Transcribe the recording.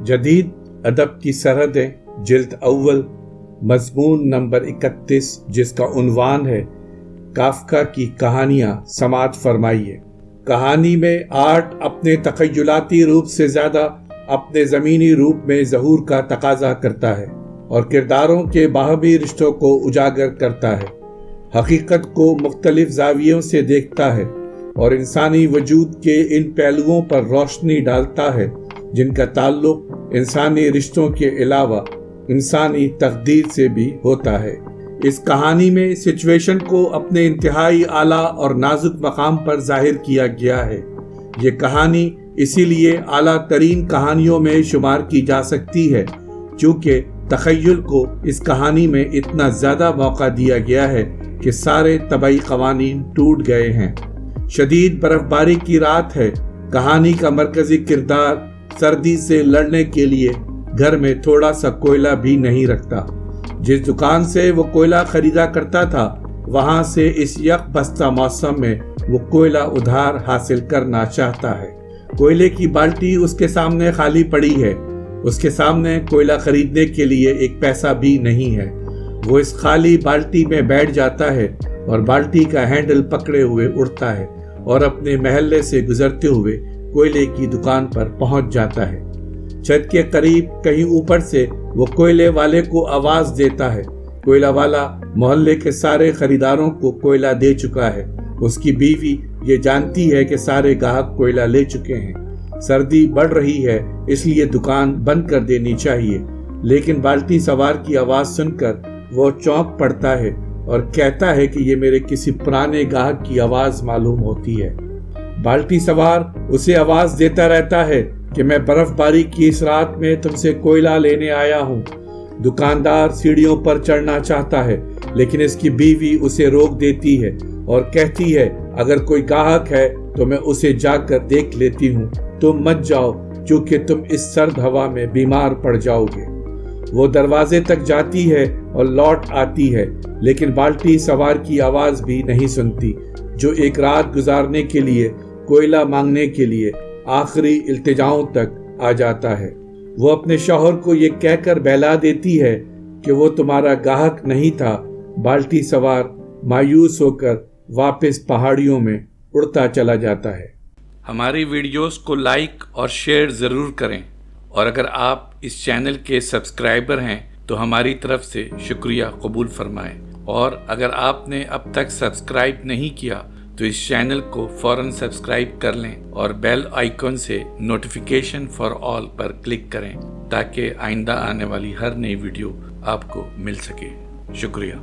جدید ادب کی سرحدیں جلد اول مضمون نمبر 31 جس کا عنوان ہے کافکا کی کہانیاں سماعت فرمائیے۔ کہانی میں آرٹ اپنے تخیلاتی روپ سے زیادہ اپنے زمینی روپ میں ظہور کا تقاضا کرتا ہے اور کرداروں کے باہمی رشتوں کو اجاگر کرتا ہے، حقیقت کو مختلف زاویوں سے دیکھتا ہے اور انسانی وجود کے ان پہلوؤں پر روشنی ڈالتا ہے جن کا تعلق انسانی رشتوں کے علاوہ انسانی تقدیر سے بھی ہوتا ہے۔ اس کہانی میں سچویشن کو اپنے انتہائی اعلیٰ اور نازک مقام پر ظاہر کیا گیا ہے۔ یہ کہانی اسی لیے اعلیٰ ترین کہانیوں میں شمار کی جا سکتی ہے چونکہ تخیل کو اس کہانی میں اتنا زیادہ موقع دیا گیا ہے کہ سارے طبعی قوانین ٹوٹ گئے ہیں۔ شدید برف باری کی رات ہے۔ کہانی کا مرکزی کردار سردی سے لڑنے کے لیے گھر میں تھوڑا سا کوئلہ بھی نہیں رکھتا۔ جس دکان سے وہ کوئلہ خریدا کرتا تھا وہاں سے اس یک بستہ موسم میں وہ کوئلہ ادھار حاصل کرنا چاہتا ہے۔ کوئلے کی بالٹی اس کے سامنے خالی پڑی ہے۔ اس کے سامنے کوئلہ خریدنے کے لیے ایک پیسہ بھی نہیں ہے۔ وہ اس خالی بالٹی میں بیٹھ جاتا ہے اور بالٹی کا ہینڈل پکڑے ہوئے اڑتا ہے اور اپنے محلے سے گزرتے ہوئے کوئلے کی دکان پر پہنچ جاتا ہے۔ چھت کے قریب کہیں اوپر سے وہ کوئلے والے کو آواز دیتا ہے۔ کوئلہ والا محلے کے سارے خریداروں کو کوئلہ دے چکا ہے۔ اس کی بیوی یہ جانتی ہے کہ سارے گاہک کوئلہ لے چکے ہیں۔ سردی بڑھ رہی ہے اس لیے دکان بند کر دینی چاہیے، لیکن بالٹی سوار کی آواز سن کر وہ چونک پڑتا ہے اور کہتا ہے کہ یہ میرے کسی پرانے گاہک کی آواز معلوم ہوتی ہے۔ بالٹی سوار اسے آواز دیتا رہتا ہے کہ میں برف باری کی اس رات میں تم سے کوئلہ لینے آیا ہوں۔ دکاندار سیڑھیوں پر چڑھنا چاہتا ہے لیکن اس کی بیوی اسے روک دیتی ہے اور کہتی ہے اگر کوئی گاہک ہے تو میں اسے جا کر دیکھ لیتی ہوں، تم مت جاؤ کیونکہ تم اس سرد ہوا میں بیمار پڑ جاؤ گے۔ وہ دروازے تک جاتی ہے اور لوٹ آتی ہے لیکن بالٹی سوار کی آواز بھی نہیں سنتی جو ایک رات گزارنے کے لیے کوئلہ مانگنے کے لیے آخری التجاؤں تک آ جاتا ہے۔ وہ اپنے شوہر کو یہ کہہ کر بہلا دیتی ہے کہ وہ تمہارا گاہک نہیں تھا۔ بالٹی سوار مایوس ہو کر واپس پہاڑیوں میں اڑتا چلا جاتا ہے۔ ہماری ویڈیوز کو لائک اور شیئر ضرور کریں اور اگر آپ اس چینل کے سبسکرائبر ہیں تو ہماری طرف سے شکریہ قبول فرمائیں، اور اگر آپ نے اب تک سبسکرائب نہیں کیا تو اس چینل کو فوراً سبسکرائب کر لیں اور بیل آئیکن سے notification for all per click کریں تاکہ آئندہ آنے والی ہر نئی ویڈیو آپ کو مل سکے۔ شکریہ۔